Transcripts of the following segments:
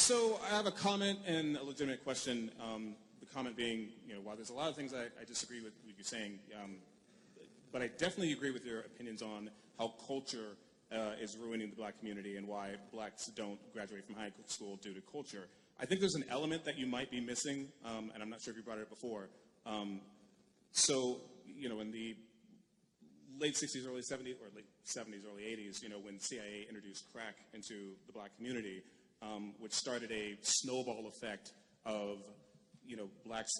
So I have a comment and a legitimate question. The comment being, while there's a lot of things I disagree with what you're saying, but I definitely agree with your opinions on how culture is ruining the black community and why blacks don't graduate from high school due to culture. I think there's an element that you might be missing, and I'm not sure if you brought it up before. In the late 60s, early 70s, or late 70s, early 80s, when CIA introduced crack into the black community, which started a snowball effect of, blacks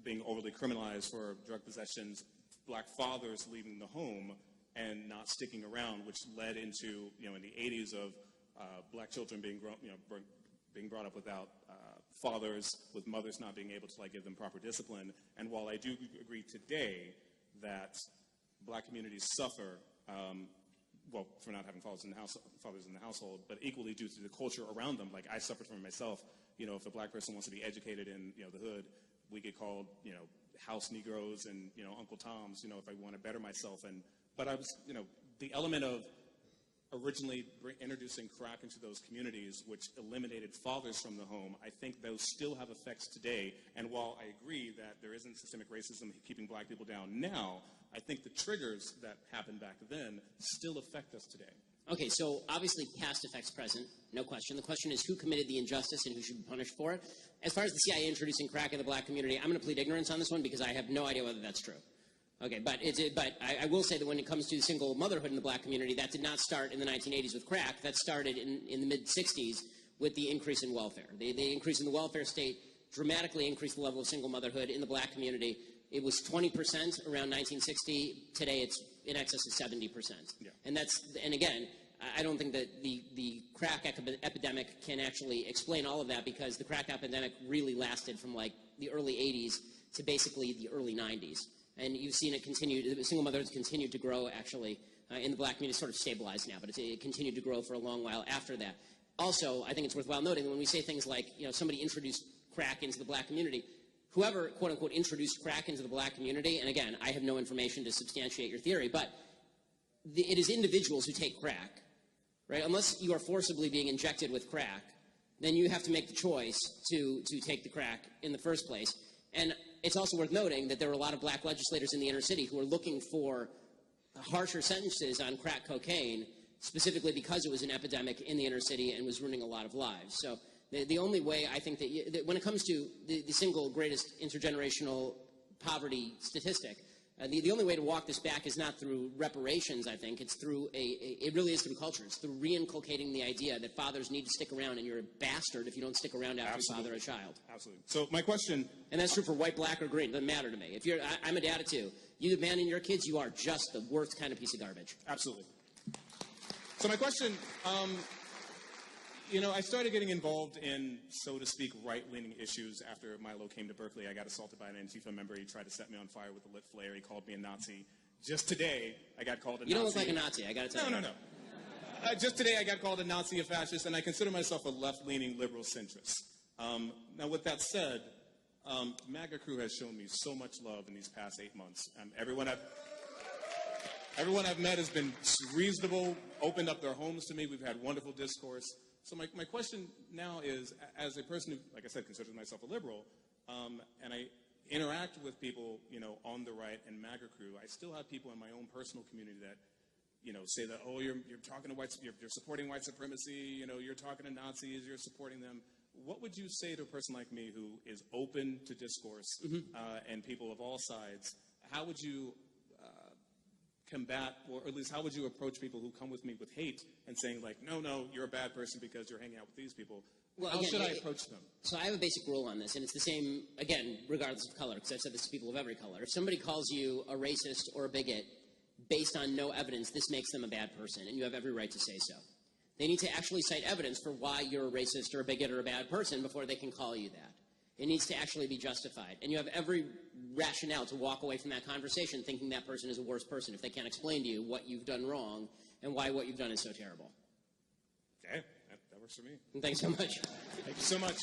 being overly criminalized for drug possessions, black fathers leaving the home and not sticking around, which led into, in the 80s of black children being brought up without fathers, with mothers not being able to give them proper discipline. And while I do agree today that black communities suffer, for not having fathers in the household, but equally due to the culture around them. Like I suffered from it myself. If a black person wants to be educated in the hood, we get called house Negroes and Uncle Toms. If I want to better myself, but I was the element of originally introducing crack into those communities, which eliminated fathers from the home, I think those still have effects today. And while I agree that there isn't systemic racism keeping black people down now, I think the triggers that happened back then still affect us today. Okay, so obviously past affects present, no question. The question is who committed the injustice and who should be punished for it. As far as the CIA introducing crack in the black community, I'm going to plead ignorance on this one because I have no idea whether that's true. Okay, but I will say that when it comes to single motherhood in the black community, that did not start in the 1980s with crack. That started in the mid-60s with the increase in welfare. The increase in the welfare state dramatically increased the level of single motherhood in the black community. It was 20% around 1960. Today it's in excess of 70%. Yeah. And again, I don't think that the crack epidemic can actually explain all of that because the crack epidemic really lasted from the early 80s to basically the early 90s. And you've seen it continue, single motherhood has continued to grow actually in the black community. It's sort of stabilized now, but it continued to grow for a long while after that. Also, I think it's worthwhile noting that when we say things like, somebody introduced crack into the black community, whoever, quote unquote, introduced crack into the black community, and again, I have no information to substantiate your theory, but it is individuals who take crack, right? Unless you are forcibly being injected with crack, then you have to make the choice to take the crack in the first place. And it's also worth noting that there were a lot of black legislators in the inner city who were looking for harsher sentences on crack cocaine, specifically because it was an epidemic in the inner city and was ruining a lot of lives. So the only way I think that when it comes to the single greatest intergenerational poverty statistic, the only way to walk this back is not through reparations, I think. It's through it really is through culture. It's through reinculcating the idea that fathers need to stick around, and you're a bastard if you don't stick around after you father a child. Absolutely. So my question... And that's true for white, black, or green. It doesn't matter to me. If I'm a dad of two. You abandon your kids, you are just the worst kind of piece of garbage. Absolutely. So my question... I started getting involved in, so to speak, right-leaning issues after Milo came to Berkeley. I got assaulted by an Antifa member. He tried to set me on fire with a lit flare. He called me a Nazi. Just today, I got called a Nazi. You don't look like a Nazi, I got to tell you. No. Just today, I got called a Nazi, a fascist, and I consider myself a left-leaning liberal centrist. Now, with that said, MAGA crew has shown me so much love in these past 8 months. Everyone I've met has been reasonable, opened up their homes to me. We've had wonderful discourse. So my question now is, as a person who, like I said, considers myself a liberal, and I interact with people, on the right and MAGA crew, I still have people in my own personal community that, say that, oh, you're talking to whites, you're supporting white supremacy, you're talking to Nazis, you're supporting them. What would you say to a person like me who is open to discourse and people of all sides? How would you combat, or at least how would you approach people who come with me with hate and saying no, you're a bad person because you're hanging out with these people? Well, how should I approach them? So I have a basic rule on this, and it's the same, again, regardless of color, because I've said this to people of every color. If somebody calls you a racist or a bigot based on no evidence, this makes them a bad person, and you have every right to say so. They need to actually cite evidence for why you're a racist or a bigot or a bad person before they can call you that. It needs to actually be justified. And you have every rationale to walk away from that conversation thinking that person is a worse person if they can't explain to you what you've done wrong and why what you've done is so terrible. Okay, that works for me. And thanks so much. Thank you so much.